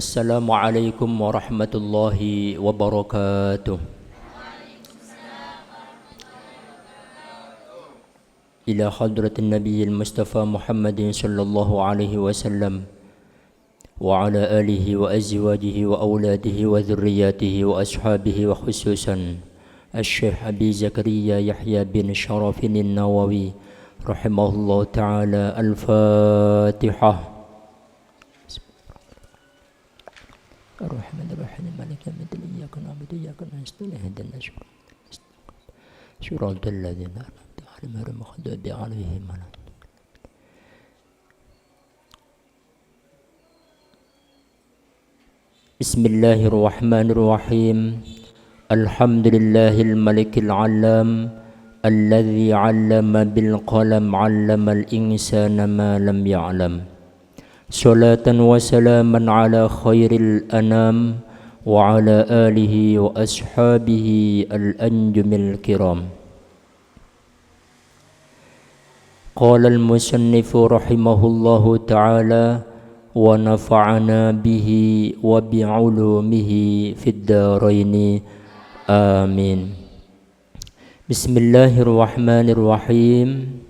Assalamualaikum warahmatullahi wabarakatuh. Ila hadratin nabiyil mustafa Muhammadin sallallahu alaihi wasallam wa ala alihi wa azwajihi wa auladihi wa dhurriyyatihi wa ashabihi wa khususan Asy-Syaikh Abi Zakaria Yahya bin Syarafin Nawawi rahimahullah ta'ala. Al-Fatihah. Ar-Rahmanir-Rahim Maliki yaumiddin Iyyaka na'budu wa iyyaka nasta'in ihdinas siratal ladzina an'amta 'alaihim ghairil maghdubi 'alaihim waladdallin. Bismillahirrahmanirrahim. Alhamdulillahil malikil 'allam alladzi 'allama bil qalam 'allamal insana ma lam ya'lam. Salatan wa salaman ala khairil anam wa ala alihi wa ashabihi al-anjumil kiram. Qala al-musannifu rahimahullahu ta'ala wa nafa'ana bihi wa bi'ulumihi fid daraini amin. Bismillahirrahmanirrahim.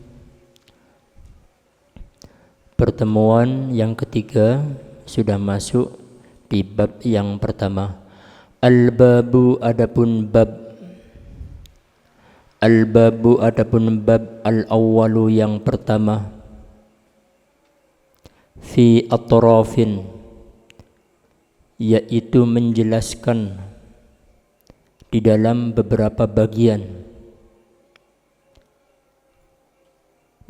Pertemuan yang ketiga sudah masuk di bab yang pertama. Al-babu adapun bab. Al-babu adapun bab al-awwalu yang pertama. Fi atrafin, yaitu menjelaskan di dalam beberapa bagian.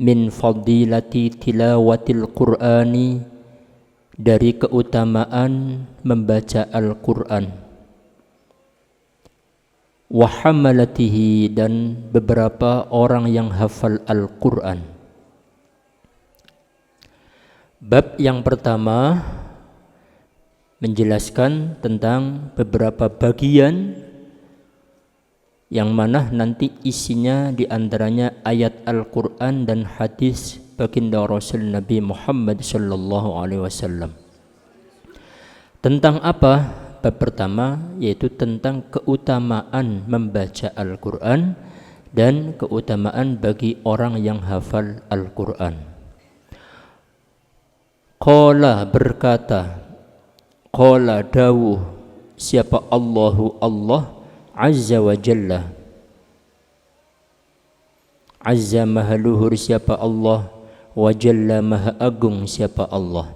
Min fadilati tilawatil Qur'ani, dari keutamaan membaca Al-Qur'an. Wa hamalatihi, dan beberapa orang yang hafal Al-Qur'an. Bab yang pertama menjelaskan tentang beberapa bagian yang mana nanti isinya diantaranya ayat Al-Quran dan hadis baginda Rasul Nabi Muhammad sallallahu alaihi wasallam. Tentang apa? Bab pertama yaitu tentang keutamaan membaca Al-Quran dan keutamaan bagi orang yang hafal Al-Quran. Qala, berkata, qala dawuh, siapa Allahu Allah Azza wa Jalla. Azza maha luhur siapa Allah, wa Jalla maha agung siapa Allah.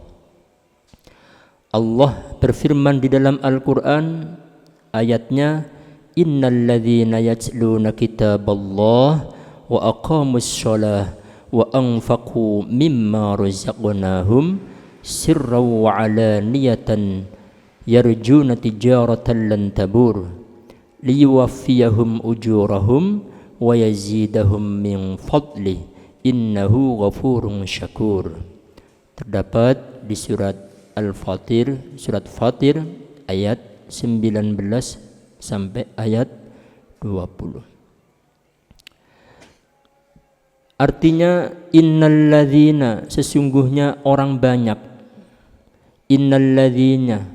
Allah berfirman di dalam Al-Quran, ayatnya, innal ladzina yatluna kitaballah wa aqamus shalah wa anfaqu mimma razaqnahum sirran wa alaniyatan yarjuna tijaratan lan tabur liyuwaffiyahum ujurahum wa yazidahum min fadli innahu ghafurun syakur. Terdapat di surat Al-Fatir, surat Fatir ayat 19 sampai ayat 20. Artinya innalladzina, sesungguhnya orang banyak. Innalladzina,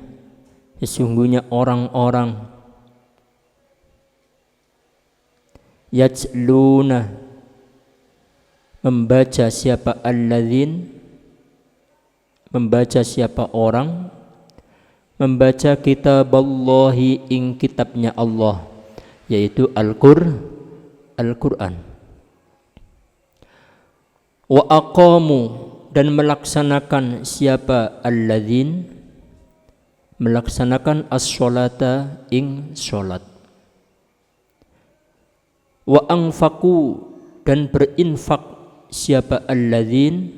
sesungguhnya orang-orang. Yajluna, membaca siapa alladzin, membaca siapa orang, membaca kitaballahi, ing kitabnya Allah, yaitu Al-Quran. Wa aqamu, dan melaksanakan siapa alladzin, melaksanakan as-sholata, ing sholat. Wa anfaqu, dan berinfak siapa alladzin,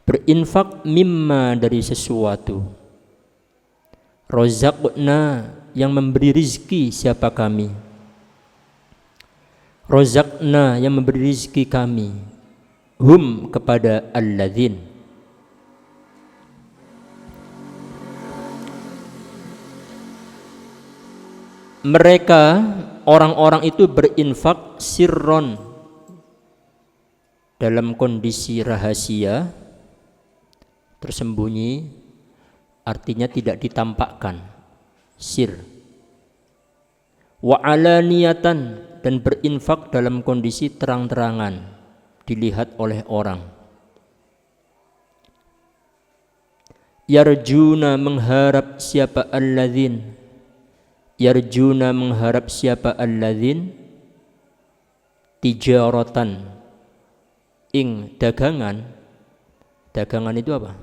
berinfak mimma, dari sesuatu. Razaqna, yang memberi rizki siapa kami. Razaqna, yang memberi rizki kami. Hum, kepada alladzin. Mereka orang-orang itu berinfak sirron, dalam kondisi rahasia, tersembunyi, artinya tidak ditampakkan, sir. Wa alaniyatan, dan berinfak dalam kondisi terang-terangan, dilihat oleh orang. Yarjuna, mengharap siapa alladzin, yarjuna, mengharap siapa alladzin, tijaratan, ing dagangan. Dagangan itu apa?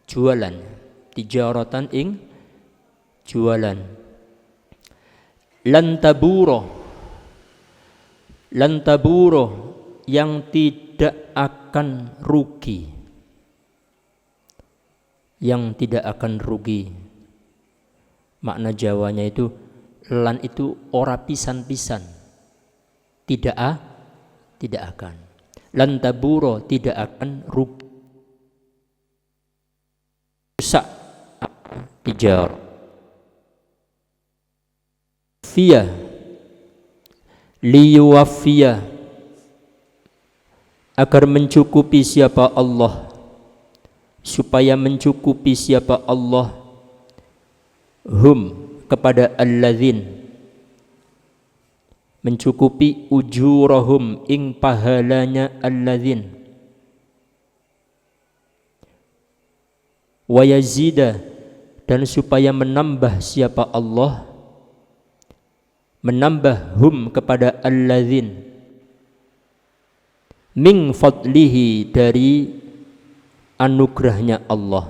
Jualan. Tijaratan ing jualan. Lantaburo, lantaburo, yang tidak akan rugi, yang tidak akan rugi. Makna Jawanya itu lan itu ora pisan-pisan, tidak akan. Lantaburo, tidak akan rugi, rusak tijar. Fiyah, liyuwaffiyah, agar mencukupi siapa Allah, supaya mencukupi siapa Allah, hum, kepada alladzin, mencukupi ujurahum, ing pahalanya alladzin, wa yazida, dan supaya menambah siapa Allah, menambah hum, kepada alladzin, min fadlihi, dari anugerahnya Allah,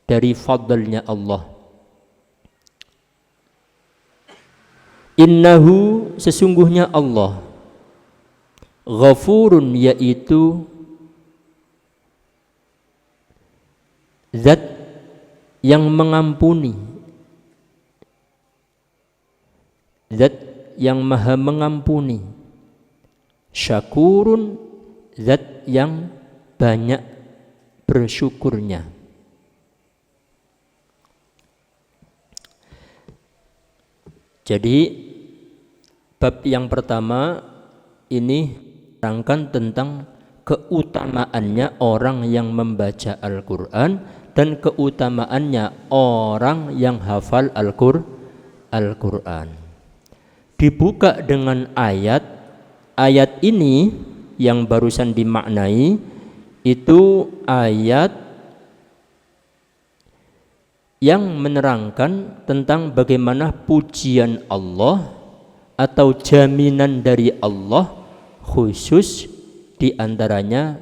dari fadlnya Allah. Innahu, sesungguhnya Allah, ghafurun, yaitu zat yang mengampuni, zat yang maha mengampuni. Syakurun, zat yang banyak bersyukurnya. Jadi bab yang pertama ini menerangkan tentang keutamaannya orang yang membaca Al-Quran dan keutamaannya orang yang hafal Al-Quran. Dibuka dengan ayat ini yang barusan dimaknai, itu ayat yang menerangkan tentang bagaimana pujian Allah atau jaminan dari Allah, khusus diantaranya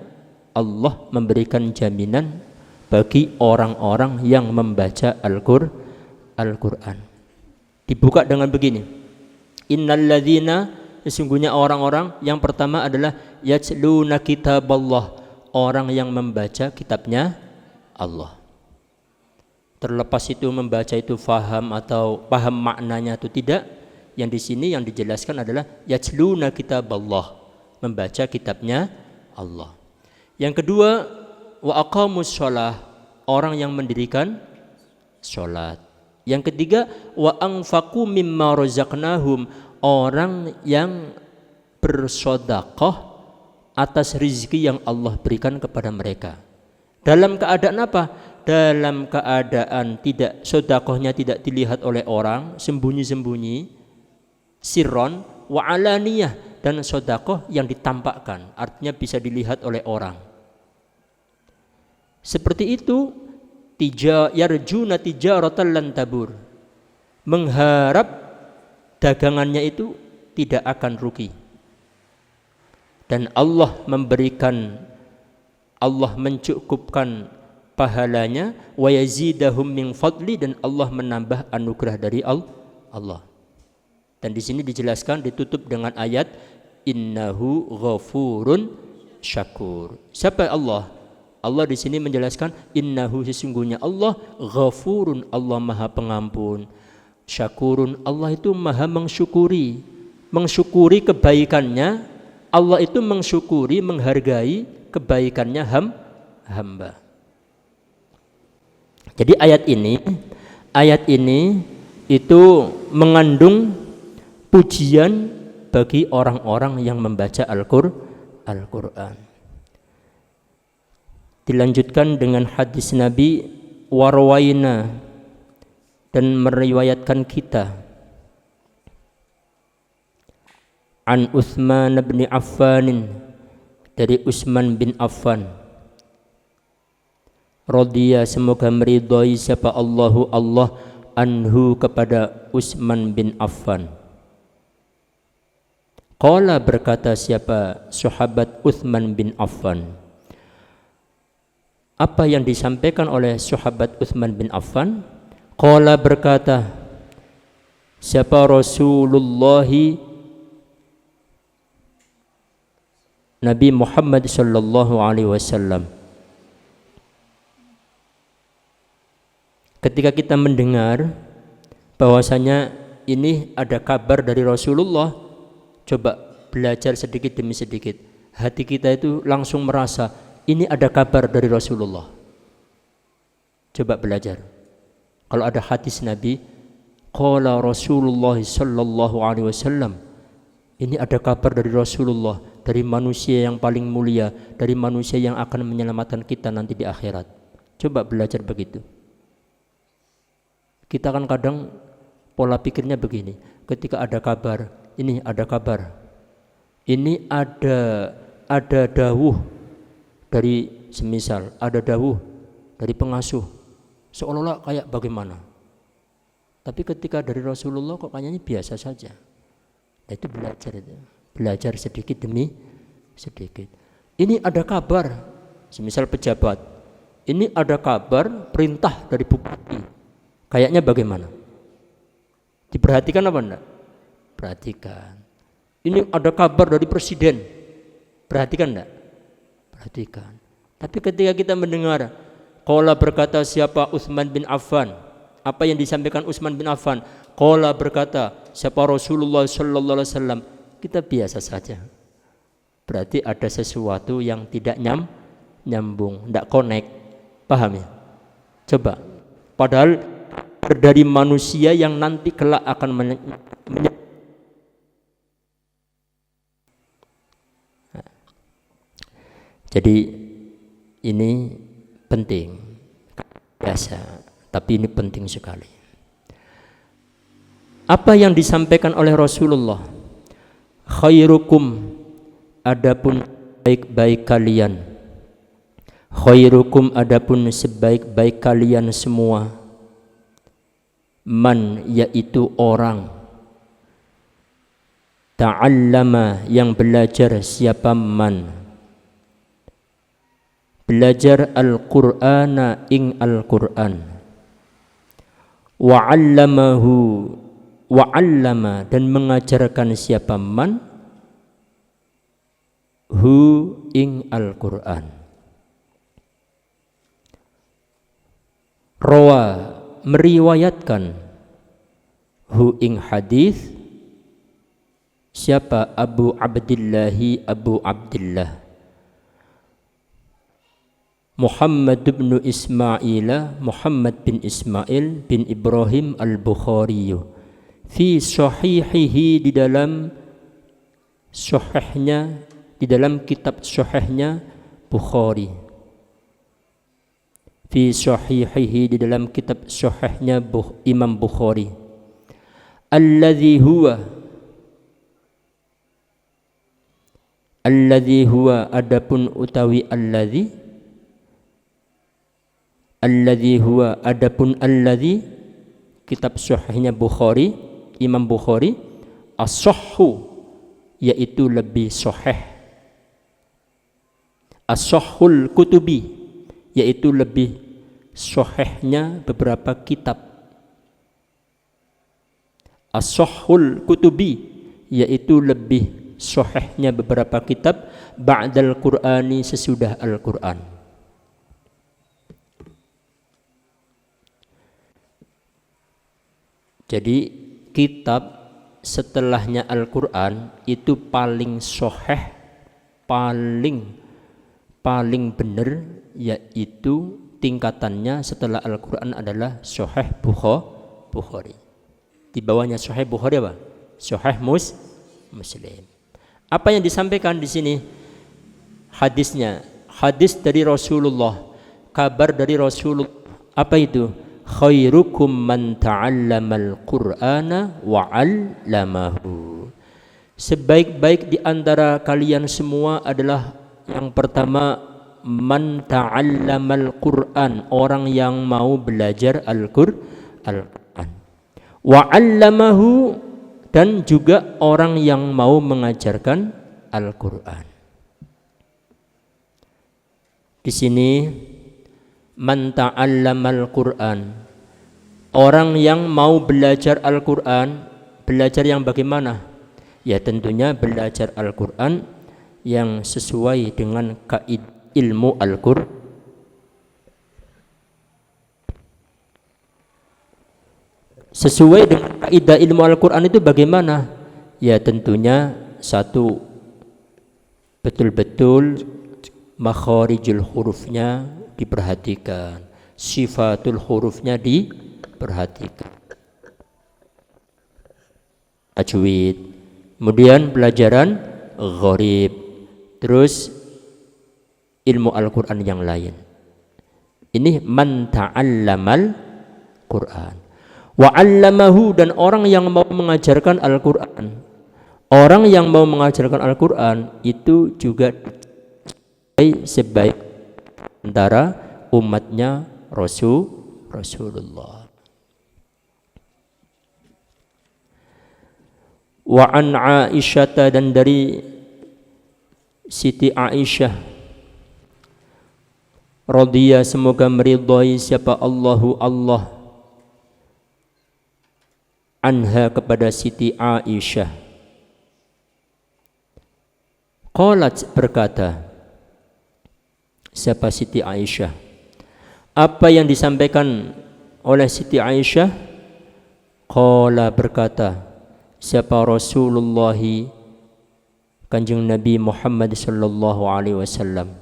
Allah memberikan jaminan bagi orang-orang yang membaca Al-Quran. Dibuka dengan begini, innalladzina, sesungguhnya orang-orang, yang pertama adalah yatluna kitaballah, orang yang membaca kitabnya Allah. Terlepas itu membaca itu faham atau paham maknanya atau tidak, yang di sini yang dijelaskan adalah yatluna kitaballah, membaca kitabnya Allah. Yang kedua, wa aqamus shalah, orang yang mendirikan salat. Yang ketiga, wa anfaqu mimma razaqnahum, orang yang bersedekah atas rezeki yang Allah berikan kepada mereka. Dalam keadaan apa? Dalam keadaan tidak, sedekahnya tidak dilihat oleh orang, sembunyi-sembunyi, sirron wa alaniyah, dan sedekah yang ditampakkan, artinya bisa dilihat oleh orang. Seperti itu, yarjuna tijaratan lan tabur, mengharap dagangannya itu tidak akan rugi. Dan Allah memberikan, Allah mencukupkan pahalanya, wa yazidahum min fadli, dan Allah menambah anugerah dari Allah. Dan di sini dijelaskan, ditutup dengan ayat innahu ghafurun syakur. Siapa Allah? Allah di sini menjelaskan innahu, sesungguhnya Allah, ghafurun, Allah maha pengampun, syakurun, Allah itu maha mensyukuri kebaikannya. Allah itu mensyukuri, menghargai kebaikannya hamba. Jadi ayat ini itu mengandung pujian bagi orang-orang yang membaca Al-Quran. Dilanjutkan dengan hadis Nabi warwaina dan meriwayatkan kita an Utsman bin Affan dari Utsman bin Affan radhiya semoga meridhai siapa Allah anhu kepada Utsman bin Affan. Qala berkata siapa sahabat Utsman bin Affan. Apa yang disampaikan oleh sahabat Utsman bin Affan? Qala berkata siapa Rasulullah Nabi Muhammad sallallahu alaihi wasallam. Ketika kita mendengar bahwasanya ini ada kabar dari Rasulullah, coba belajar sedikit demi sedikit. Hati kita itu langsung merasa ini ada kabar dari Rasulullah. Coba belajar. Kalau ada hadis Nabi, qala Rasulullah sallallahu alaihi wasallam, ini ada kabar dari Rasulullah, dari manusia yang paling mulia, dari manusia yang akan menyelamatkan kita nanti di akhirat. Coba belajar begitu. Kita kan kadang pola pikirnya begini, ketika ada kabar, ini ada kabar, ini ada dawuh dari semisal, ada dawuh dari pengasuh, seolah-olah kayak bagaimana. Tapi ketika dari Rasulullah kok kayaknya biasa saja. Nah, itu belajar sedikit demi sedikit. Ini ada kabar, semisal pejabat, ini ada kabar perintah dari bupati. Kayaknya bagaimana? Diperhatikan apa enggak? Perhatikan. Ini ada kabar dari presiden. Perhatikan enggak? Perhatikan. Tapi ketika kita mendengar qala berkata siapa Utsman bin Affan, apa yang disampaikan Utsman bin Affan, qala berkata siapa Rasulullah sallallahu alaihi wasallam, kita biasa saja. Berarti ada sesuatu yang tidak nyambung, enggak connect. Paham ya? Coba. Padahal dari manusia yang nanti kelak akan jadi ini penting, biasa, tapi ini penting sekali. Apa yang disampaikan oleh Rasulullah? Khairukum, adapun baik-baik kalian. Khairukum, adapun sebaik-baik kalian semua. Man, yaitu orang. Ta'allama, yang belajar. Siapa man? Belajar Al-Qur'ana ing Al-Qur'an. Wa'allamahu, wa'allama, dan mengajarkan siapa man? Hu ing Al-Qur'an. Rawa, meriwayatkan. Hu ing hadis siapa? Abu Abdillahi, Abu Abdillah Muhammad bin Ismail, Muhammad bin Ismail bin Ibrahim al-Bukhari, fi sahihihi, di dalam sahihnya, di dalam kitab sahihnya Bukhari. Fi sahihihi, di dalam kitab sahihnya Imam Bukhari. Alladhi huwa, adapun utawi alladhi huwa, adapun alladhi, kitab sahihnya Bukhari, Imam Bukhari, as-sahhu, yaitu lebih sahih. As-sahhul kutubi, yaitu lebih sahihnya beberapa kitab. As-sahhul kutubi, yaitu lebih sahihnya beberapa kitab. Ba'dal Qur'ani, sesudah Al-Qur'an. Jadi kitab setelahnya Al-Qur'an itu paling sahih, paling benar, yaitu tingkatannya setelah Al-Qur'an adalah sahih Bukhari. Di bawahnya sahih Bukhari apa? Sahih Muslim. Apa yang disampaikan di sini? Hadisnya, hadis dari Rasulullah, kabar dari Rasulullah. Apa itu? Khairukum man ta'allamal Qur'ana wa 'allamahu. Sebaik-baik di antara kalian semua adalah yang pertama, man ta'allamal Qur'an, orang yang mau belajar Al-Qur'an. Wa 'allamahu, dan juga orang yang mau mengajarkan Al-Qur'an. Di sini man ta'allamal Qur'an, orang yang mau belajar Al-Qur'an. Belajar yang bagaimana? Ya tentunya belajar Al-Qur'an yang sesuai dengan kaidah ilmu Al-Qur'an. Sesuai dengan kaidah ilmu Al-Qur'an itu bagaimana? Ya tentunya satu, betul-betul makharijul hurufnya diperhatikan, sifatul hurufnya diperhatikan, tajwid, kemudian pelajaran gharib, terus ilmu Al-Qur'an yang lain. Ini man ta'allamal Qur'an wa 'allamahu, dan orang yang mau mengajarkan Al-Qur'an. Orang yang mau mengajarkan Al-Qur'an itu juga sebaik antara umatnya Rasulullah. Wa an Aisyah, dan dari Siti Aisyah radhiyallahu, semoga meridhai siapa Allah anha, kepada Siti Aisyah. Qalat, berkata siapa Siti Aisyah, apa yang disampaikan oleh Siti Aisyah? Qala, berkata siapa Rasulullah, Kanjeng Nabi Muhammad sallallahu alaihi wasallam,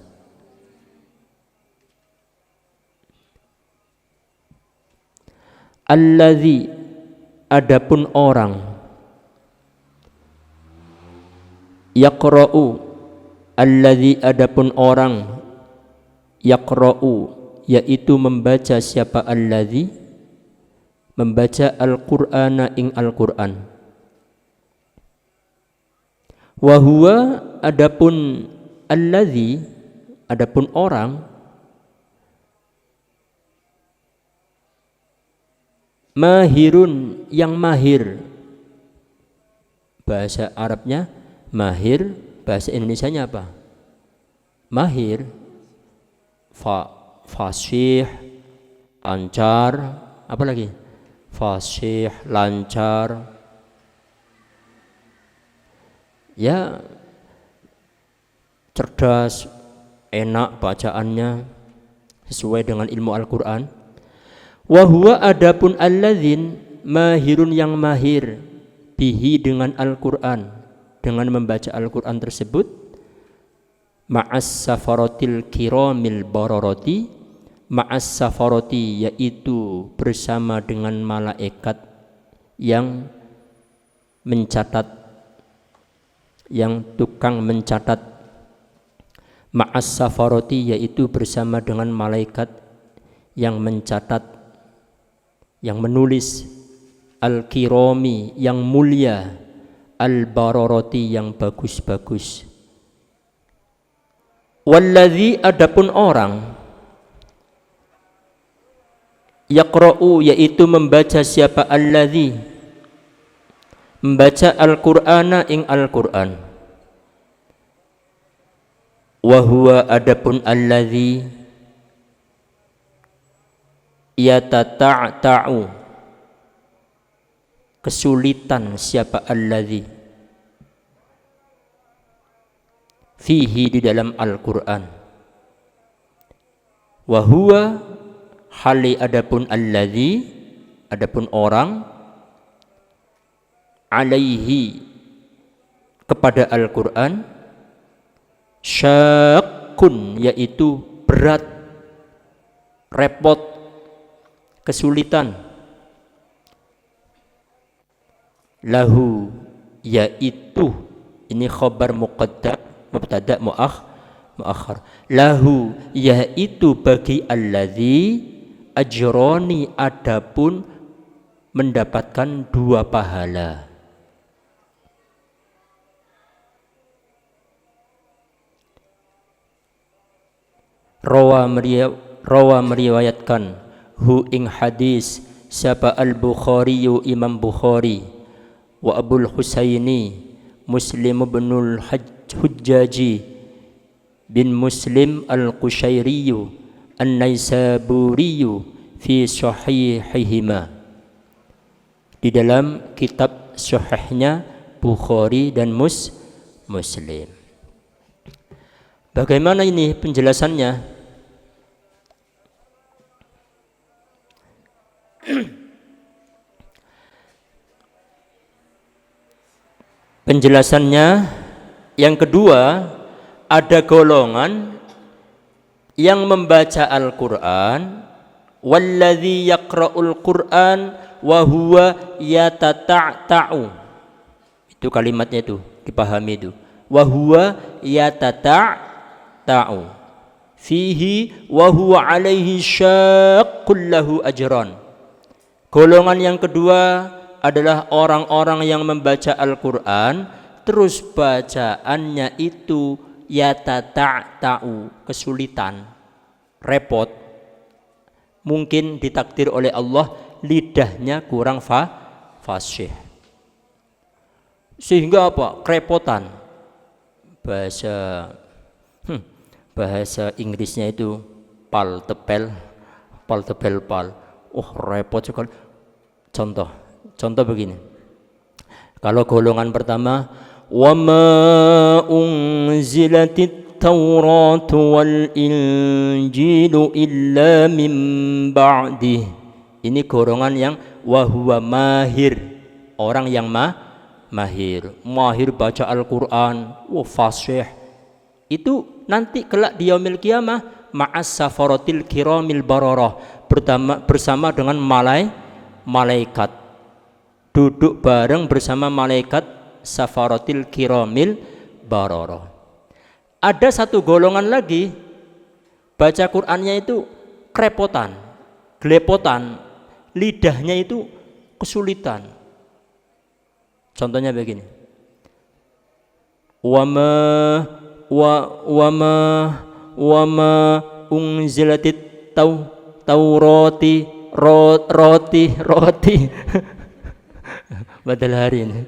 alladzi, adapun orang, yaqra'u, alladzi, adapun orang, yaqra'u, yaitu membaca siapa alladzi, membaca Al-Qur'ana ing Al-Qur'an. Wa huwa, adapun alladzi, adapun orang, mahirun, yang mahir. Bahasa Arabnya mahir, bahasa Indonesianya apa? Mahir, fasih, lancar, apa lagi? Fasih, lancar. Ya, cerdas, enak bacaannya, sesuai dengan ilmu Al-Qur'an. Wa huwa, adapun alladzin, mahirun, yang mahir, bihi, dengan Al-Qur'an, dengan membaca Al-Qur'an tersebut, ma'as safaratil kiramil bararati, ma'as safarati, yaitu bersama dengan malaikat yang mencatat, yang tukang mencatat. Ma'as safarati, yaitu bersama dengan malaikat yang mencatat, yang menulis. Al-kirami, yang mulia. Al-bararati, yang bagus-bagus. Walladzi, adapun orang, yaqra'u, yaitu membaca siapa alladzi, membaca Al-Qur'ana ing Al-Qur'an. Wa huwa, adapun alladzi, yatata'ta'u, kesulitan siapa alladzi, fihi, di dalam Al-Qur'an. Wa huwa, hali adapun alladzi, adapun orang, alaihi, kepada Al-Qur'an, syaqqun, yaitu berat, repot, kesulitan. Lahu, yaitu, ini khabar muqaddam, mubtada muakhar. Lahu, yaitu bagi alladzi, ajroni, adapun mendapatkan 2 pahala. Rawa meriwayatkan hu ing hadis siapa al-Bukhari, Imam Bukhari, wa Abul Husaini Muslim ibnul Hujjaji bin Muslim al-Qushairi an-Naisaburi fi sahihihima, di dalam kitab sahihnya Bukhari dan Muslim. Bagaimana ini penjelasannya? Penjelasannya yang kedua, ada golongan yang membaca Al-Qur'an, walladzi yaqra'ul Qur'an wa huwa yatata'ta'u. Itu kalimatnya itu, dipahami itu. Wa huwa yatata'ta'u fihi wa huwa alaihi syaqqul lahu ajran. Golongan yang kedua adalah orang-orang yang membaca Al-Qur'an terus bacaannya itu yatata'ta'u, kesulitan, repot. Mungkin ditakdir oleh Allah lidahnya kurang fasih. Sehingga apa? Kerepotan. Bahasa Inggrisnya itu pal tepel. Oh, repot sekali. Contoh begini. Kalau golongan pertama, wa ma unzilatit tauratu wal injilu illa min ba'di. Ini golongan yang wa huwa mahir, orang yang mahir baca Al-Qur'an, fasih. Itu nanti kelak di yaumil qiyamah ma'as safaratil kiramil bararah, bersama dengan malaikat, duduk bareng bersama malaikat safaratil kiramil bararah. Ada satu golongan lagi, baca Qur'annya itu kerepotan, gelepotan, lidahnya itu kesulitan. Contohnya begini. Wa ma unzilatit taurati roti badal hari ini.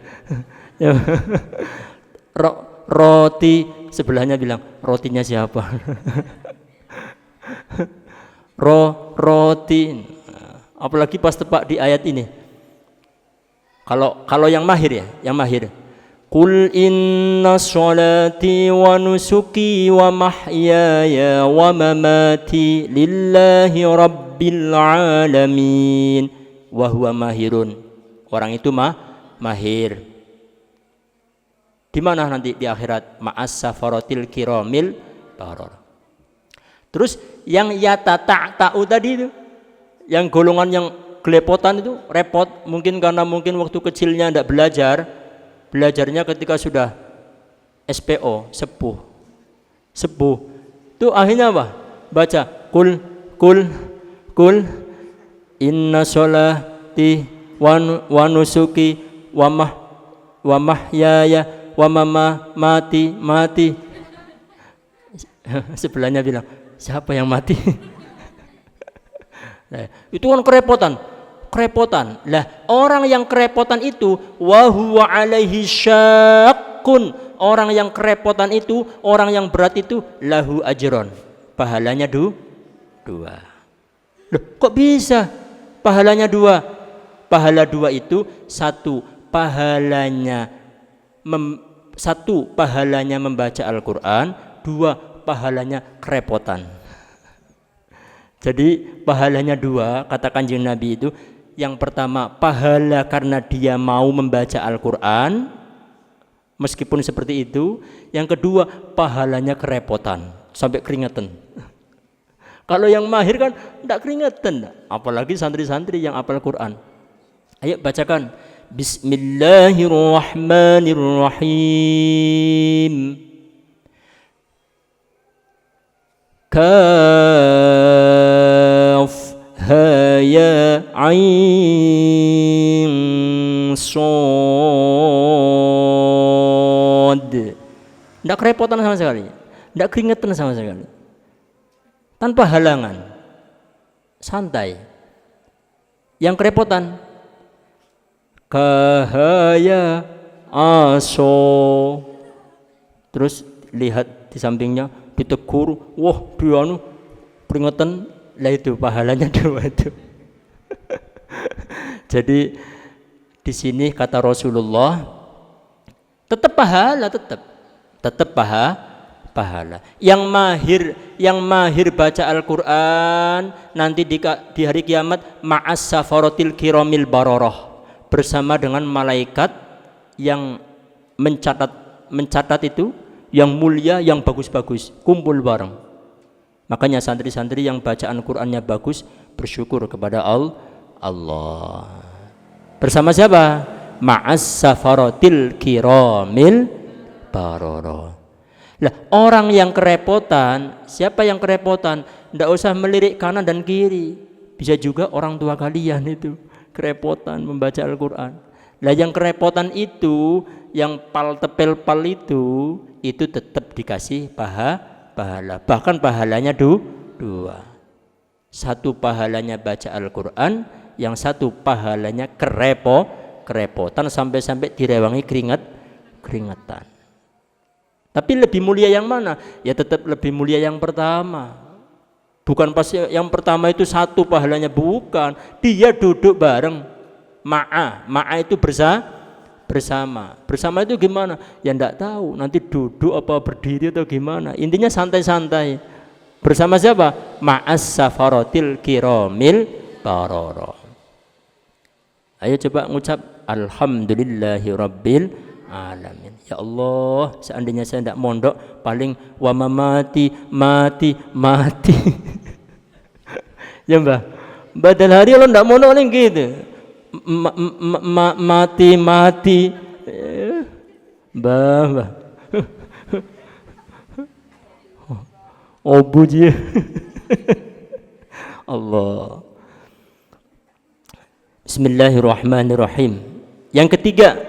Roti, sebelahnya bilang rotinya siapa? Roti. Apalagi pas tepat di ayat ini. Kalau yang mahir ya, yang mahir. Qul inna sholati wa nusuki wa mahyaya wa mamati lillahi rabbil alamin wa huwa mahirun. Orang itu mahir. Di mana nanti di akhirat? Ma'as safaratil kiramil bararah. Terus yang yatata'ta'u tadi itu, yang golongan yang gelepotan itu, repot, mungkin karena waktu kecilnya tidak belajarnya ketika sudah SPO, sepuh itu akhirnya apa? Baca kul inna sholati wa nusuki wa mahyaya wa mamati. Sebelahnya bilang, siapa yang mati? Nah, itu kan kerepotan. Lah, orang yang kerepotan itu wa huwa alaihi syaqqun. Orang yang kerepotan itu, orang yang berat itu lahu ajron. Pahalanya 2. Loh, kok bisa? Pahalanya 2. Pahala 2 itu satu pahalanya membaca Al-Qur'an, 2 pahalanya kerepotan. Jadi pahalanya 2, kata Kanjeng Nabi itu, yang pertama pahala karena dia mau membaca Al-Qur'an meskipun seperti itu, yang kedua pahalanya kerepotan sampai keringetan. Kalau yang mahir kan tidak keringetan, apalagi santri-santri yang hafal Qur'an. Ayo bacakan. Bismillahirrahmanirrahim. Kaf ha ya ain sod. Tidak kerepotan sama sekali, tidak keringetan sama sekali, tanpa halangan, santai. Yang kerepotan kahaya aso, terus lihat di sampingnya ditegur, wah dia peringatan, lah itu pahalanya 2 itu. Jadi di sini kata Rasulullah tetap pahala, tetap pahala. Yang mahir baca Al-Qur'an nanti di hari kiamat ma'as safaratil kiramil bararah, bersama dengan malaikat yang mencatat itu, yang mulia, yang bagus-bagus, kumpul bareng. Makanya santri-santri yang bacaan Qur'annya bagus bersyukur kepada Allah. Bersama siapa? Ma'as safaratil kiramil bararah. Lah, orang yang kerepotan, siapa yang kerepotan? Ndak usah melirik kanan dan kiri. Bisa juga orang tua kalian itu kerepotan membaca Al-Qur'an. Lah yang kerepotan itu, yang pal tepel pal itu tetap dikasih pahala. Bahkan pahalanya 2. Satu pahalanya baca Al-Qur'an, yang satu pahalanya kerepotan sampai direwangi keringetan. Tapi lebih mulia yang mana? Ya tetap lebih mulia yang pertama. Bukan pas yang pertama itu satu pahalanya, bukan. Dia duduk bareng. Ma'a itu bersama. Bersama itu gimana? Ya enggak tahu. Nanti duduk apa berdiri atau gimana. Intinya santai-santai. Bersama siapa? Ma'as safaratil kiramil bararah. Ayo coba ngucap alhamdulillahi rabbil alamin. Ya Allah, seandainya saya tidak mondok, paling wa mati. Ya mbah, badal hari lo tidak mondok paling gitu. Mati. Mbah. Obu dia. Allah. Bismillahirrahmanirrahim. Yang ketiga,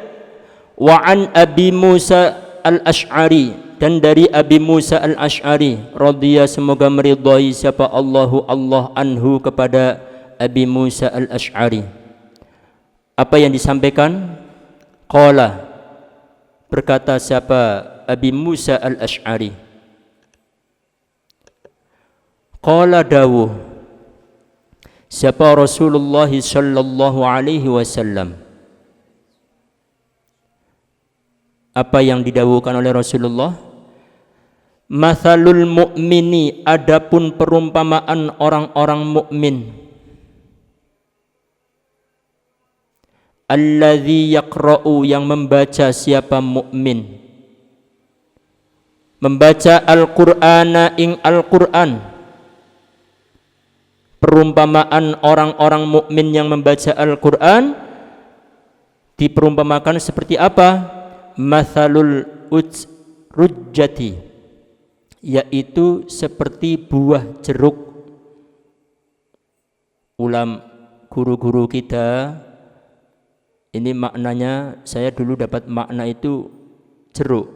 wa an Abi Musa al-Ash'ari, dan dari Abi Musa al-Ash'ari radhiyallahu, semoga meridhai siapa Allah anhu kepada Abi Musa al-Ash'ari. Apa yang disampaikan? Qala, berkata siapa Abi Musa al-Ash'ari, qala dawuh siapa Rasulullah sallallahu alaihi wasallam. Apa yang didawuhkan oleh Rasulullah? Mathalul mu'mini, adapun perumpamaan orang-orang mukmin, alladzi yaqra'u, yang membaca, siapa mukmin membaca Al-Qur'ana ing Al-Qur'an. Perumpamaan orang-orang mukmin yang membaca Al-Qur'an diperumpamakan seperti apa? Mathalul rujjati, yaitu seperti buah jeruk. Guru-guru kita ini maknanya, saya dulu dapat makna itu jeruk.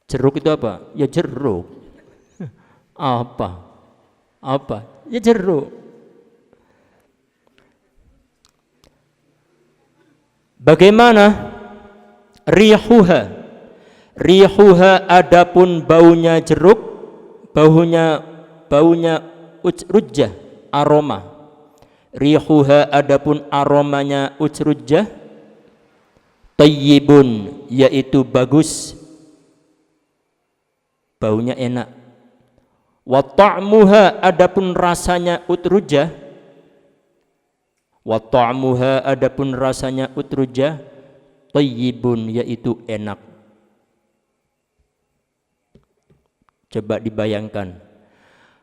Jeruk itu apa? Ya jeruk. Apa? Ya jeruk. Bagaimana? Rihuha, adapun baunya jeruk, baunya rujjah, aroma. Rihuha, adapun aromanya rujjah, tayyibun, yaitu bagus, baunya enak. Wa ta'muha, adapun rasanya utrujah, wa ta'muha, adapun rasanya utrujah, tayyibun, yaitu enak. Coba dibayangkan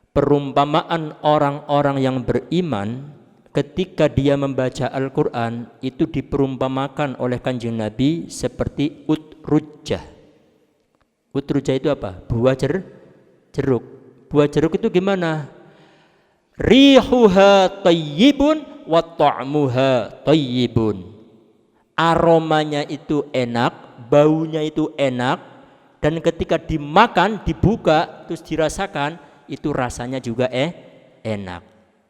perumpamaan orang-orang yang beriman ketika dia membaca Al-Qur'an itu diperumpamakan oleh Kanjeng Nabi seperti utrujah. Utrujah itu apa? Buah jeruk. Buah jeruk itu gimana? rihuha thayyibun wa ta'muha thayyibun. Aromanya itu enak, baunya itu enak, dan ketika dimakan, dibuka, terus dirasakan, itu rasanya juga enak.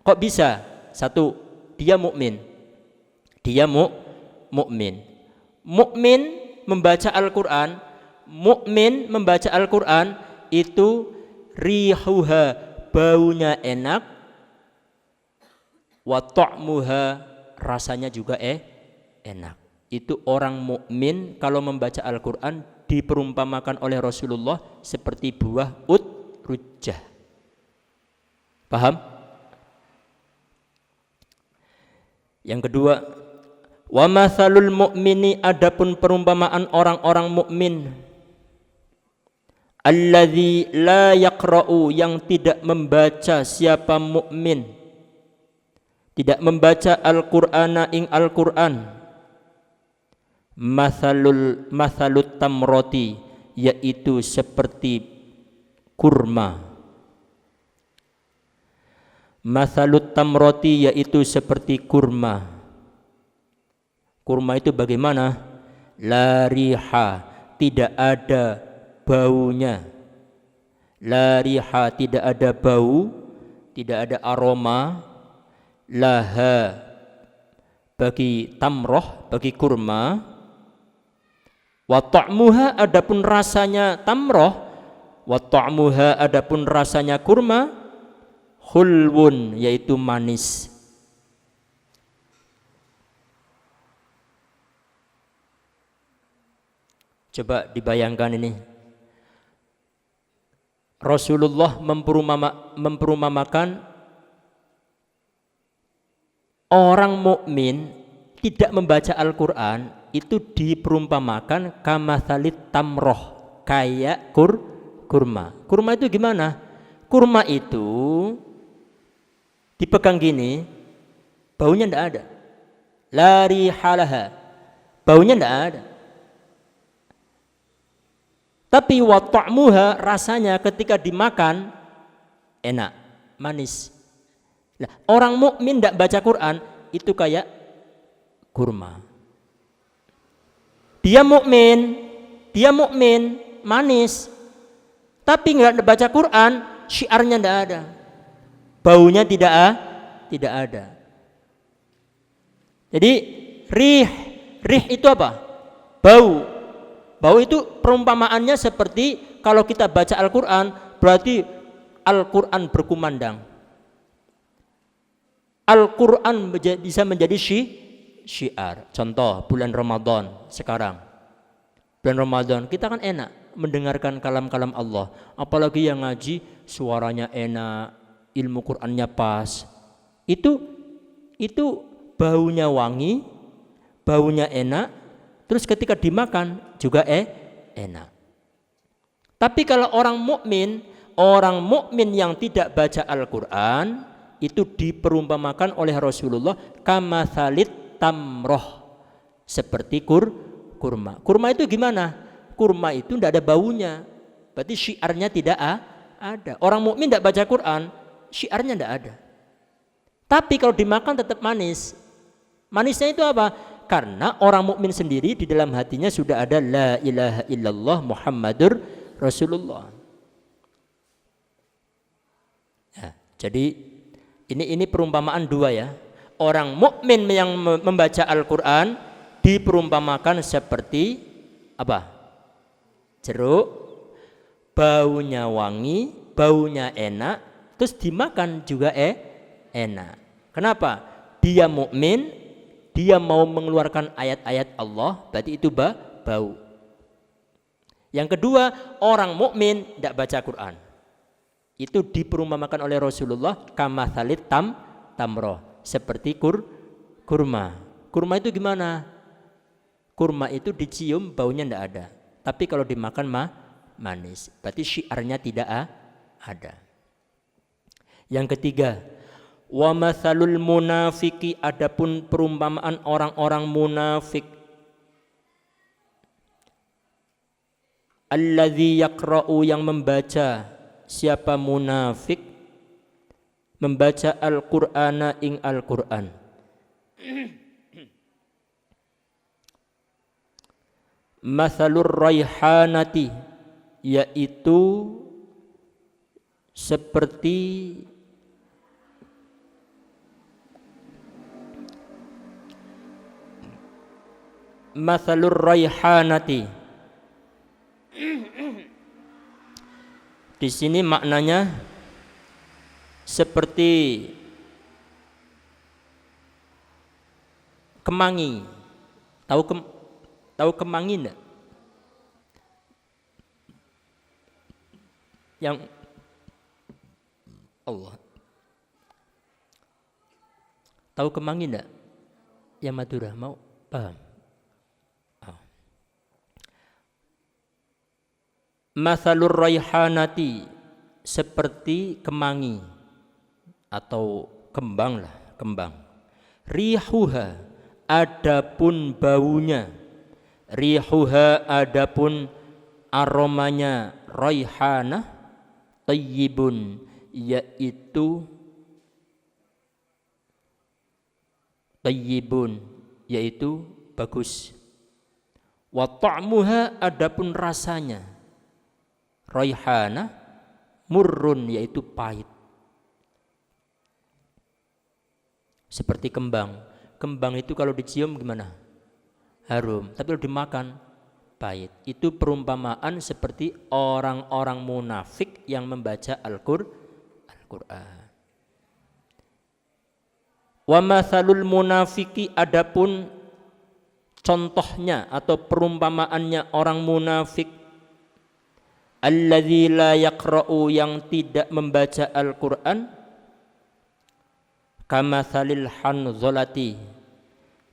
Kok bisa? Satu, dia mukmin. Dia mukmin. Mukmin membaca Al-Qur'an, mukmin membaca Al-Qur'an itu rihuha, baunya enak, wa ta'muha, rasanya juga enak. Itu orang mukmin kalau membaca Al-Qur'an diperumpamakan oleh Rasulullah seperti buah utrujjah. Paham? Yang kedua, wa matsalul mu'mini, adapun perumpamaan orang-orang mukmin, alladzi la yaqra'u, yang tidak membaca, siapa mukmin tidak membaca Al-Qur'ana ing Al-Qur'an, matsalut tamroti, yaitu seperti kurma. Matsalut tamroti, yaitu seperti kurma. Kurma itu bagaimana? La riha, tidak ada baunya. La riha, tidak ada bau, tidak ada aroma. Laha, bagi tamroh, bagi kurma. Wa ta'muha, adapun rasanya tamroh. Wa ta'muha, adapun rasanya kurma. Khulwun, yaitu manis. Coba dibayangkan ini. Rasulullah memperumpamakan orang mukmin tidak membaca Al-Qur'an itu diperumpamakan kamatsalit tamroh, kayak kurma. Kurma itu gimana? Kurma itu dipegang gini, baunya enggak ada. La rihalaha, baunya enggak ada. Tapi wa ta'muha, rasanya ketika dimakan enak, manis. Nah, orang mukmin tidak baca Quran itu kayak kurma. Dia mukmin, manis. Tapi nggak baca Quran, syiarnya tidak ada. Baunya tidak ada. Jadi rih itu apa? Bau. Bau itu perumpamaannya seperti kalau kita baca Al-Qur'an, berarti Al-Qur'an berkumandang. Al-Qur'an bisa menjadi syiar. Contoh bulan Ramadan sekarang. Bulan Ramadan kita kan enak mendengarkan kalam-kalam Allah. Apalagi yang ngaji suaranya enak, ilmu Qur'annya pas. Itu baunya wangi, baunya enak, terus ketika dimakan juga enak. Tapi kalau orang mukmin yang tidak baca Al-Qur'an itu diperumpamakan oleh Rasulullah kamatsalit tamroh, seperti kurma. Kurma itu gimana? Kurma itu tidak ada baunya, berarti syiarnya tidak ada. Orang mukmin tidak baca Quran, syiarnya tidak ada. Tapi kalau dimakan tetap manis. Manisnya itu apa? Karena orang mukmin sendiri di dalam hatinya sudah ada la ilaha illallah Muhammadur Rasulullah. Nah, jadi ini perumpamaan dua ya. Orang mukmin yang membaca Al-Qur'an diperumpamakan seperti apa? Jeruk, baunya wangi, baunya enak, terus dimakan juga enak. Kenapa? Dia mukmin, dia mau mengeluarkan ayat-ayat Allah, berarti itu bau. Yang kedua, orang mukmin tidak baca Quran. Itu diperumpamakan oleh Rasulullah kamatsalit tamroh, seperti kurma. Kurma itu gimana? Kurma itu dicium baunya tidak ada, tapi kalau dimakan manis. Berarti syiarnya tidak ada. Yang ketiga, wa matsalul munafiki, adapun perumpamaan orang-orang munafik, alladzi yaqra'u, yang membaca. Siapa munafik? membaca Al-Qur'ana ing Al-Qur'an. Mathalur raihanati, yaitu seperti mathalur raihanati. Di sini maknanya seperti kemangi. Tahu kemangi enggak? Yang Allah. Tahu kemangi enggak? Yang Madura mau paham? Mathalur raihanati, seperti kemangi atau kembang lah, kembang. Rihuha, adapun baunya. Rihuha, adapun aromanya. Raihanah tayyibun, yaitu tayyibun, yaitu bagus. Wa ta'muha, adapun rasanya. Raihana murrun, yaitu pahit. Seperti kembang. Kembang itu kalau dicium gimana? Harum. Tapi kalau dimakan pahit. Itu perumpamaan seperti orang-orang munafik yang membaca Al-Qur'an. Wa mathalul munafiki, adapun contohnya atau perumpamaannya orang munafik, alladzi la yaqra'u, yang tidak membaca Al-Qur'an, kamatsalil hanzalati,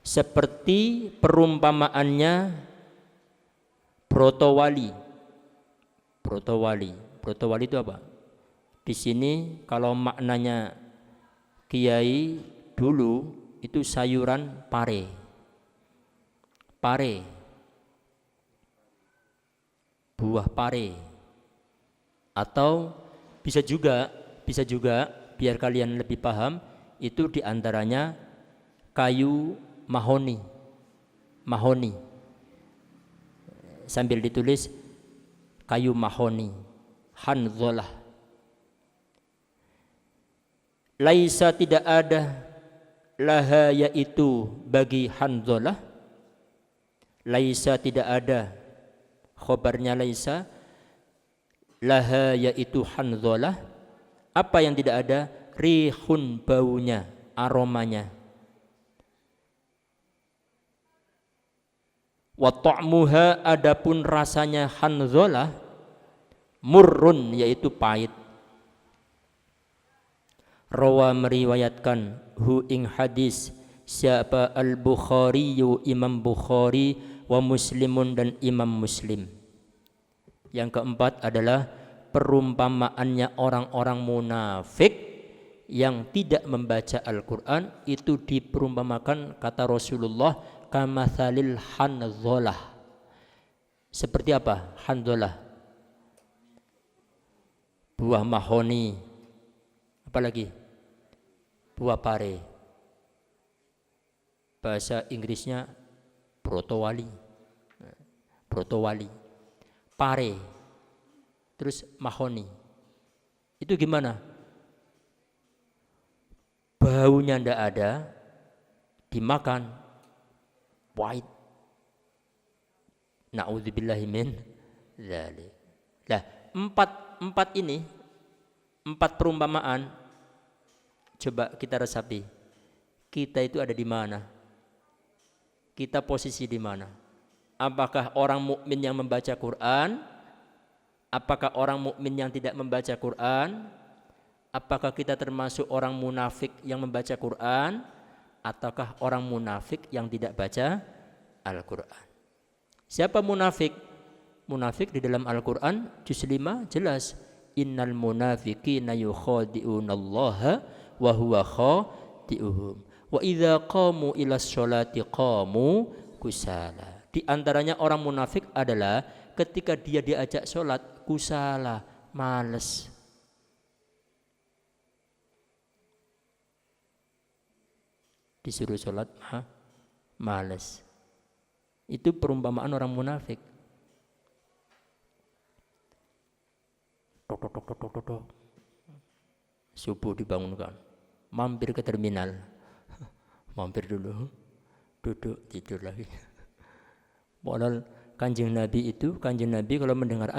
seperti perumpamaannya brotowali. Brotowali itu apa? Di sini kalau maknanya kiai dulu itu sayuran pare. Buah pare. Atau bisa juga biar kalian lebih paham, itu diantaranya kayu mahoni, sambil ditulis kayu mahoni, hanzalah. Laisa, tidak ada, laha, yaitu bagi hanzalah. Laisa, tidak ada, khobarnya laisa. Laha, yaitu hanzalah. Apa yang tidak ada? Rihun, baunya, aromanya. Wa ta'muha, adapun rasanya hanzalah, murrun, yaitu pahit. Rawa, meriwayatkan, hu ing hadis, siapa? Al-Bukhari, Imam Bukhari, wa Muslimun, dan Imam Muslim. Yang keempat adalah perumpamaannya orang-orang munafik yang tidak membaca Al-Qur'an, itu diperumpamakan kata Rasulullah kamatsalil hanzalah. Seperti apa? Hanzalah, buah mahoni, apalagi buah pare. Bahasa Inggrisnya brotowali. Pare, terus mahoni. Itu gimana? Baunya ndak ada, dimakan pahit. Na'udzubillahi min dzalik. Nah, empat perumpamaan, coba kita resapi. Kita itu ada di mana? Kita posisi di mana? Apakah orang mukmin yang membaca Quran? Apakah orang mukmin yang tidak membaca Quran? Apakah kita termasuk orang munafik yang membaca Quran? Ataukah orang munafik yang tidak baca Al-Quran? Siapa munafik? Munafik di dalam Al-Quran juz 5 jelas. Innal munafiqina yukhadi'unallaha wa huwa khadi'uhum. Wa idza qamu ilas sholati qamu kusala. Di antaranya orang munafik adalah ketika dia diajak sholat kusala, malas. disuruh sholat malas. Itu perumpamaan orang munafik. Tok. Subuh dibangunkan, mampir ke terminal, mampir dulu, duduk, tidur lagi. Padahal Kanjeng Nabi kalau mendengar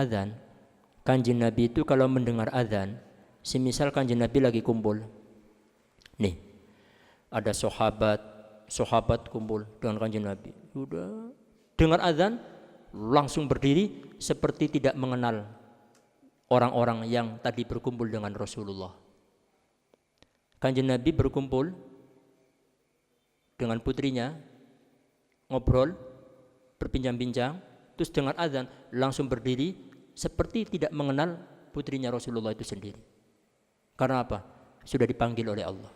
azan, semisal Kanjeng Nabi lagi kumpul, nih ada sahabat kumpul dengan Kanjeng Nabi, udah dengar azan langsung berdiri seperti tidak mengenal orang-orang yang tadi berkumpul dengan Rasulullah. Kanjeng Nabi berkumpul dengan putrinya, ngobrol, berbincang-bincang, terus dengar azan langsung berdiri seperti tidak mengenal putrinya Rasulullah itu sendiri. Karena apa? Sudah dipanggil oleh Allah.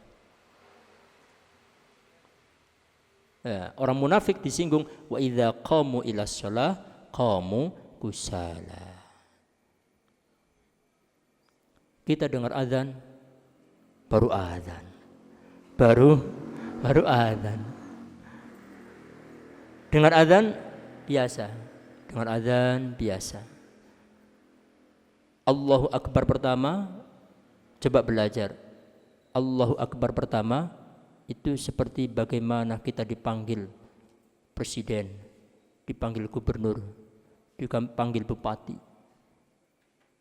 Orang munafik disinggung, wa idza qamu ilas shalah qamu kusala. Kita dengar azan, baru azan. Dengar azan biasa. Allahu Akbar pertama, coba belajar. Allahu Akbar pertama itu seperti bagaimana kita dipanggil presiden, dipanggil gubernur, dipanggil bupati,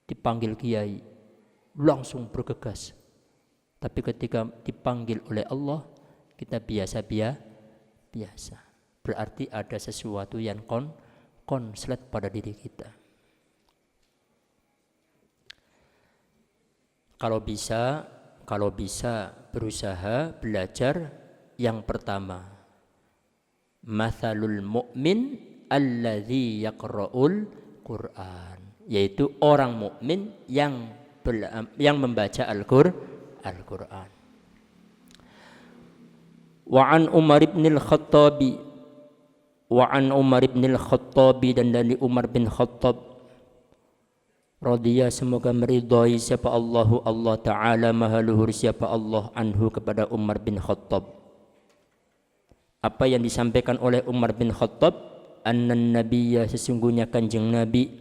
dipanggil kiai, langsung bergegas. Tapi ketika dipanggil oleh Allah, kita biasa. Berarti ada sesuatu yang konslet pada diri kita. Kalau bisa berusaha belajar yang pertama, mathalul mu'min alladzi yaqra'ul Qur'an, yaitu orang mukmin yang membaca Al-Qur'an. Wa an Umar bin Al-Khattab dan dari Umar bin Khattab radhiya, semoga meridhai siapa Allah Ta'ala maha luhur siapa Allah anhu kepada Umar bin Khattab. Apa yang disampaikan oleh Umar bin Khattab? Annan nabiyya, sesungguhnya kanjeng Nabi,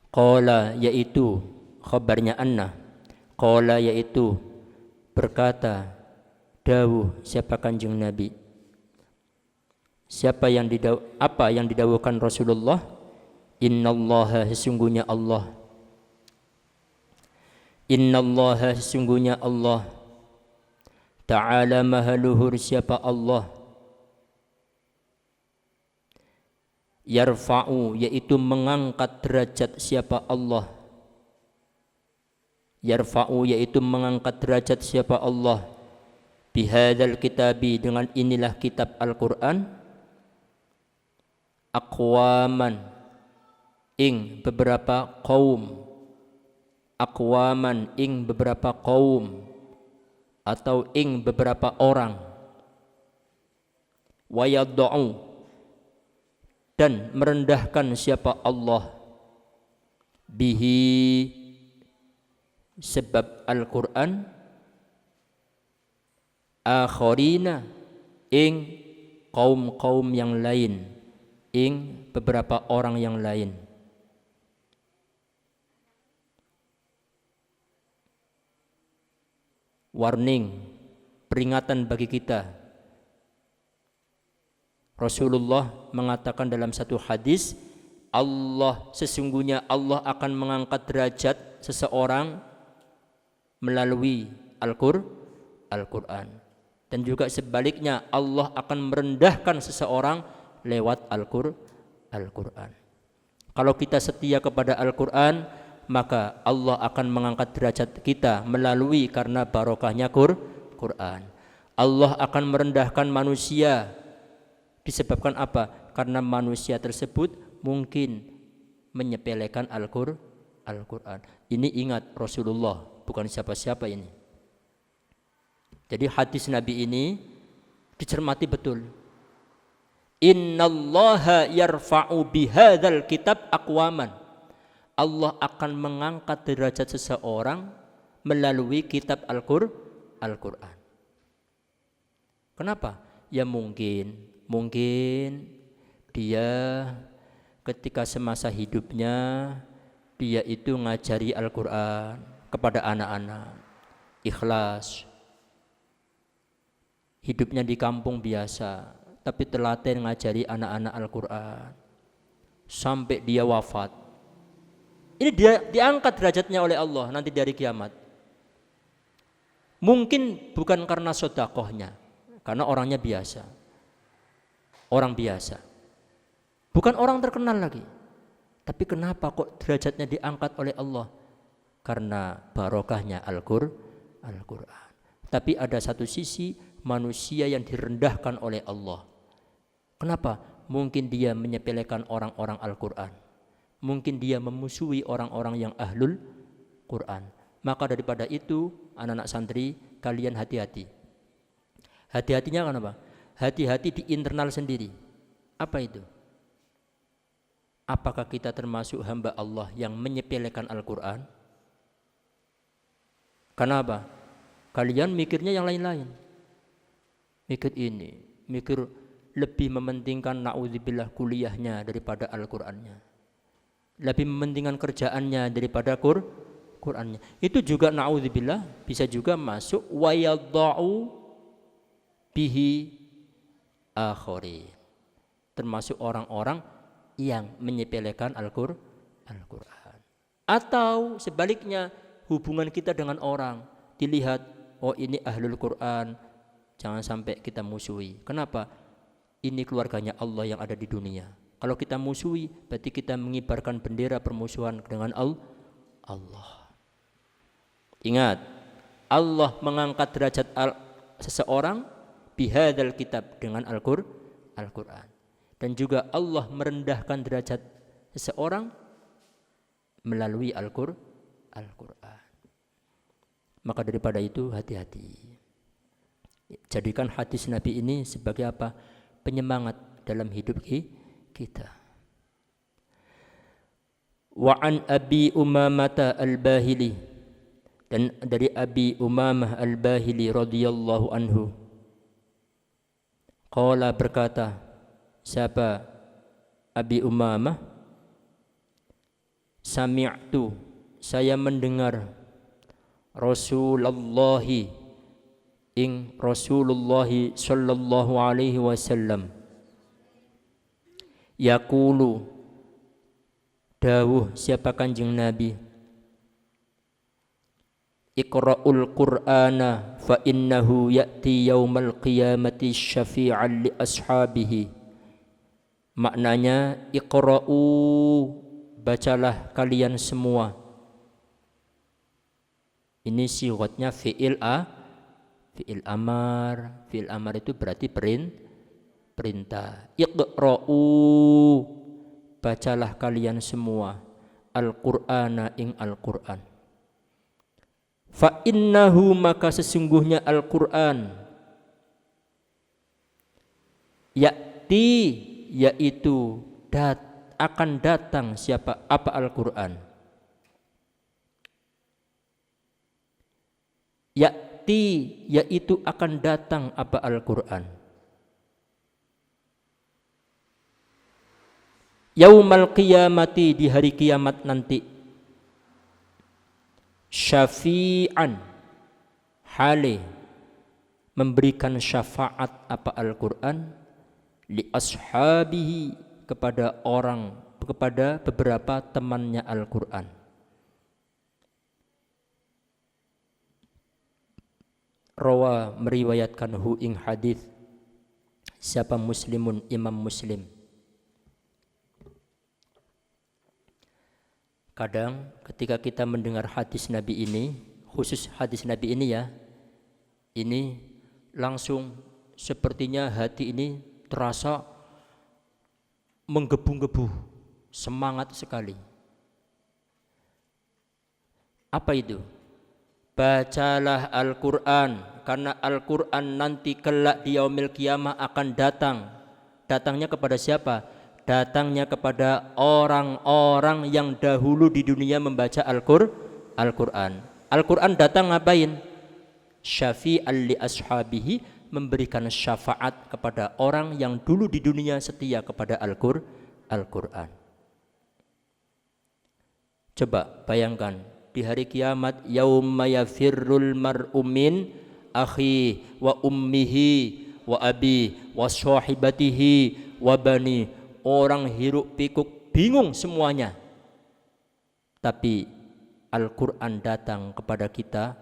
qala, yaitu khabarnya anna, qala yaitu berkata, dawuh siapa kanjeng Nabi, apa yang didawuhkan Rasulullah, innallaha, sesungguhnya Allah Ta'ala maha luhur siapa Allah, yarfa'u, yaitu mengangkat derajat siapa Allah, bihadzal kitabi, dengan inilah kitab Al-Qur'an, aqwaman, ing beberapa kaum, atau ing beberapa orang, wayadda'u, dan merendahkan siapa Allah, bihi, sebab Al-Qur'an, akharina, ing kaum-kaum yang lain, ing beberapa orang yang lain. Warning, peringatan bagi kita. Rasulullah mengatakan dalam satu hadis, sesungguhnya Allah akan mengangkat derajat seseorang melalui Al-Qur'an. Dan juga sebaliknya, Allah akan merendahkan seseorang lewat Al-Qur'an. Kalau kita setia kepada Al-Qur'an, maka Allah akan mengangkat derajat kita melalui karena barokahnya Qur'an. Allah akan merendahkan manusia disebabkan apa? Karena manusia tersebut mungkin menyepelekan Al-Qur'an. Ini ingat Rasulullah, bukan siapa-siapa ini. Jadi hadis Nabi ini dicermati betul. Innallaha yarfa'u bihadzal kitab aqwaman. Allah akan mengangkat derajat seseorang melalui kitab Al-Quran. Kenapa? Ya mungkin dia ketika semasa hidupnya dia itu ngajari Al-Quran kepada anak-anak, ikhlas. Hidupnya di kampung biasa, tapi telaten ngajari anak-anak Al-Quran sampai dia wafat. Ini dia diangkat derajatnya oleh Allah nanti di hari kiamat. Mungkin bukan karena sedekahnya, karena orangnya biasa. Orang biasa. Bukan orang terkenal lagi. Tapi kenapa kok derajatnya diangkat oleh Allah? Karena barokahnya Al-Quran. Tapi ada satu sisi manusia yang direndahkan oleh Allah. Kenapa? Mungkin dia menyepelekan orang-orang Al-Quran. Mungkin dia memusuhi orang-orang yang ahlul Quran. Maka daripada itu, anak-anak santri, kalian hati-hati. Hati-hatinya kenapa? Hati-hati di internal sendiri. Apa itu? Apakah kita termasuk hamba Allah yang menyepelekan Al-Quran? Kenapa? Kalian mikirnya yang lain-lain. Mikir ini, mikir lebih mementingkan na'udzubillah kuliahnya daripada Al-Qurannya. Lebih mementingkan kerjaannya daripada Qurannya. Itu juga na'udzubillah bisa juga masuk wa yadha'u bihi akhirin. Termasuk orang-orang yang menyepelekan Al-Quran. Atau sebaliknya, hubungan kita dengan orang dilihat, oh ini ahlul Quran, jangan sampai kita musuhi. Kenapa? Ini keluarganya Allah yang ada di dunia. Kalau kita musuhi, berarti kita mengibarkan bendera permusuhan dengan Allah. Ingat, Allah mengangkat derajat seseorang bihadzal kitab dengan Al-Quran. Dan juga Allah merendahkan derajat seseorang melalui Al-Quran. Maka daripada itu hati-hati. Jadikan hadis Nabi ini sebagai apa? Penyemangat dalam hidup kita. Wa an Abi Umamah Al-Bahili, dan dari Abi Umamah Al-Bahili radhiyallahu anhu, qala berkata, siapa Abi Umamah? Sami'tu, saya mendengar Rasulullah ing Rasulullah sallallahu alaihi wasallam yaqulu, dawuh siapa Kanjeng Nabi, Iqra'ul Qur'ana fa innahu ya'ti yaumal qiyamati syafi'an li ashabihi. Maknanya iqra'u, bacalah kalian semua. Ini sigatnya fi'il amar. Fi'il amar itu berarti perintah. Iqra'u, bacalah kalian semua Al-Qur'ana ing Al-Qur'an. Fa innahu, maka sesungguhnya Al-Qur'an, ya'ti, yaitu akan datang siapa? Apa Al-Qur'an? Ya'ti, yaitu akan datang apa Al-Qur'an? Yaumal qiyamati, di hari kiamat nanti. Syafi'an, hale memberikan syafaat apa Al-Qur'an, li ashabihi, kepada beberapa temannya Al-Qur'an. Rawa, meriwayatkan hu ing hadis siapa Muslimun, Imam Muslim. Kadang ketika kita mendengar hadis Nabi ini, khusus hadis Nabi ini ya, ini langsung sepertinya hati ini terasa menggebu-gebu, semangat sekali. Apa itu? Bacalah Al-Quran, karena Al-Quran nanti kelak di yaumil qiyamah akan datang. Datangnya kepada siapa? datangnya kepada orang-orang yang dahulu di dunia membaca Al-Quran. Al-Quran datang ngapain? Syafi'an li ashabihi, memberikan syafaat kepada orang yang dulu di dunia setia kepada Al-Quran. Coba bayangkan di hari kiamat, yauma yafirrul mar'u min akhi wa ummihi wa abi wa sahibatihi wa bani. Orang hiruk pikuk bingung semuanya. Tapi Al-Quran datang kepada kita,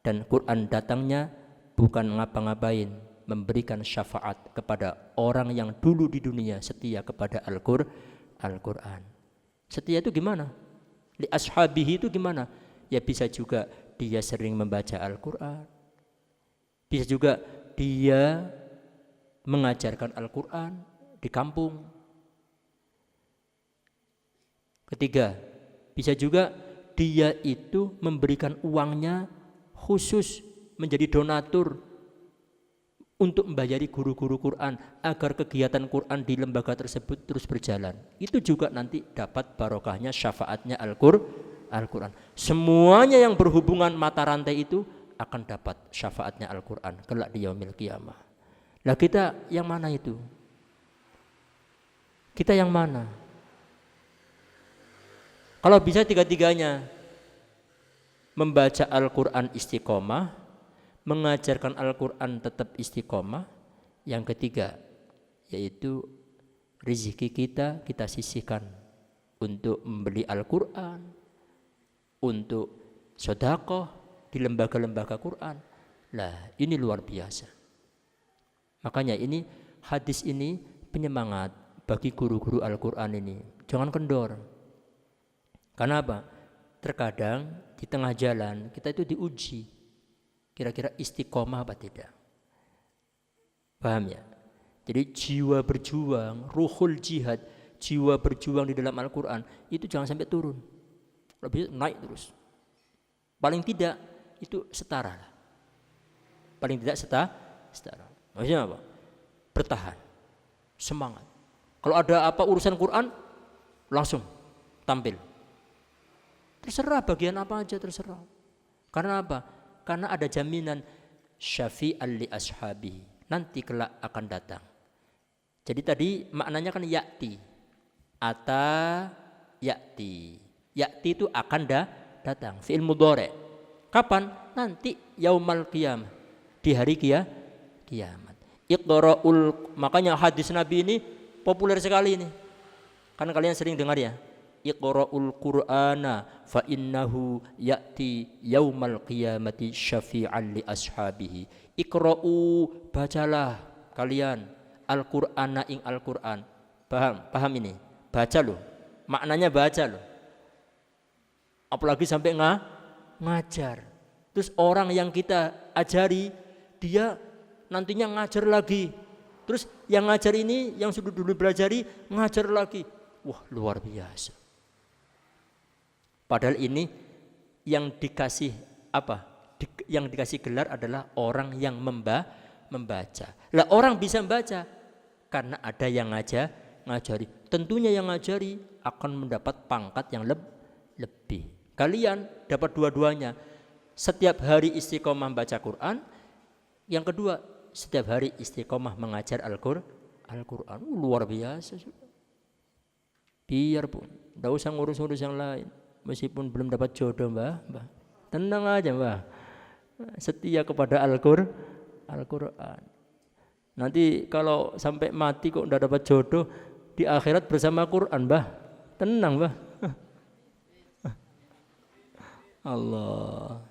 dan Quran datangnya bukan ngapa-ngapain, memberikan syafaat kepada orang yang dulu di dunia setia kepada Al-Quran. Setia itu gimana? Li ashabihi itu gimana? Ya bisa juga dia sering membaca Al-Quran, bisa juga dia mengajarkan Al-Quran di kampung. Ketiga, bisa juga dia itu memberikan uangnya khusus menjadi donatur untuk membayari guru-guru Quran agar kegiatan Quran di lembaga tersebut terus berjalan. Itu juga nanti dapat barokahnya syafaatnya Al-Quran. Semuanya yang berhubungan mata rantai itu akan dapat syafaatnya Al-Quran kelak di yaumil qiyamah. Lah kita yang mana itu? Kita yang mana? Kalau bisa tiga-tiganya, membaca Al-Quran istiqomah, mengajarkan Al-Quran tetap istiqomah. Yang ketiga yaitu rezeki kita sisihkan untuk membeli Al-Quran, untuk sedekah di lembaga-lembaga Quran. Lah ini luar biasa. Makanya ini hadis ini penyemangat bagi guru-guru Al-Quran ini. Jangan kendor. Karena apa? Terkadang di tengah jalan kita itu diuji, kira-kira istiqomah apa tidak. Paham ya? Jadi jiwa berjuang, ruhul jihad, jiwa berjuang di dalam Al-Quran itu jangan sampai turun, lebih naik terus. Paling tidak itu setara. Paling tidak setara. Maksudnya apa? Bertahan, semangat. Kalau ada apa urusan Quran, langsung tampil. Terserah bagian apa aja, terserah. Karena apa? Karena ada jaminan syafi'an li ashabi, nanti kelak akan datang. Jadi tadi maknanya kan yakti, ata yakti. Yakti itu akan datang, fi'il mudhari'. Kapan? Nanti yaumal qiyamah, di hari kiamat. Iqra'ul, makanya hadis Nabi ini populer sekali ini. Kan kalian sering dengar ya. Iqra'ul Qur'ana fa innahu ya'ti yaumal qiyamati syafi'an li ashabihi. Iqra'u, bacalah kalian Al-Qur'ana ing Al-Qur'an. Paham ini? Baca loh. Maknanya baca loh. Apalagi sampai ngajar. Terus orang yang kita ajari, dia nantinya ngajar lagi. Terus yang ngajar ini, yang sudah dulu belajari, ngajar lagi. Wah, luar biasa. Padahal ini yang dikasih apa? Yang dikasih gelar adalah orang yang membaca. Lah orang bisa membaca karena ada yang ngajari. Tentunya yang ngajari akan mendapat pangkat yang lebih. Kalian dapat dua-duanya. Setiap hari istiqomah membaca Quran. Yang kedua, setiap hari istiqomah mengajar Al-Quran. Luar biasa. Biarpun tidak usah ngurus-ngurus yang lain. Meskipun belum dapat jodoh, mbah, tenang aja, mbah. Setia kepada Al-Quran. Nanti kalau sampai mati kok tidak dapat jodoh, di akhirat bersama Quran, mbah. Tenang, mbah. Allah.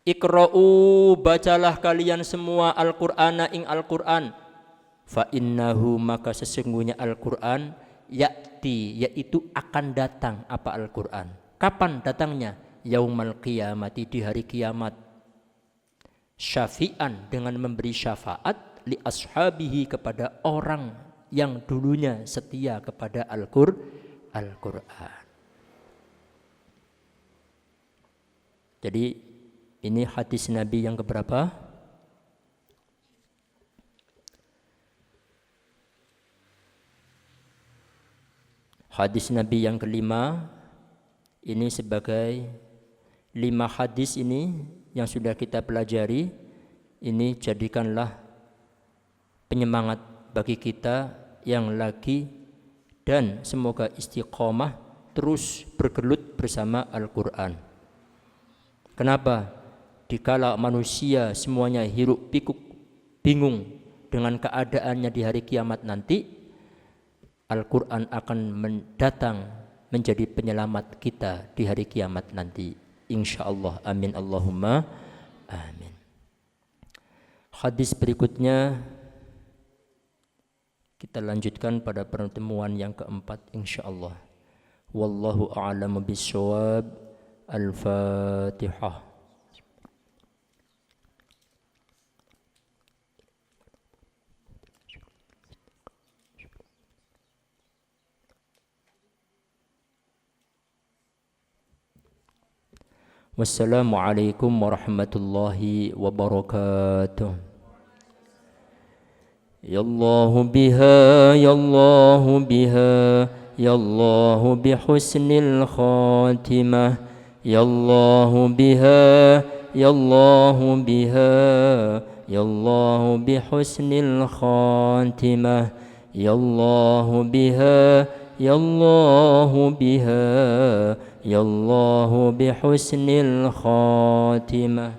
Iqra'u, bacalah kalian semua Al-Qur'ana ing Al-Qur'an. Fa innahu, maka sesungguhnya Al-Qur'an ya'ti, yaitu akan datang apa Al-Qur'an. Kapan datangnya? Yaumal qiyamati, di hari kiamat. Syafi'an, dengan memberi syafaat li ashabihi, kepada orang yang dulunya setia kepada Al-Qur'an. Jadi ini hadis Nabi yang keberapa? Hadis Nabi yang kelima ini sebagai 5 hadis ini yang sudah kita pelajari, ini jadikanlah penyemangat bagi kita yang lagi dan semoga istiqomah terus bergelut bersama Al-Quran. Kenapa? Dikala manusia semuanya hiruk pikuk bingung dengan keadaannya di hari kiamat nanti, Al-Quran akan datang menjadi penyelamat kita di hari kiamat nanti, insyaallah. Amin Allahumma amin. Hadis berikutnya kita lanjutkan pada pertemuan yang keempat insyaallah. Wallahu a'lamu bissawab. Al-Fatihah. Wassalamualaikum warahmatullahi wabarakatuh. Ya Allah biha, ya Allah biha, ya Allah bihusnil khatimah. Ya Allah biha, ya Allah biha, ya Allah bihusnil khatimah. Ya Allah biha, ya Allah biha, ya Allah bihusnil khatimah.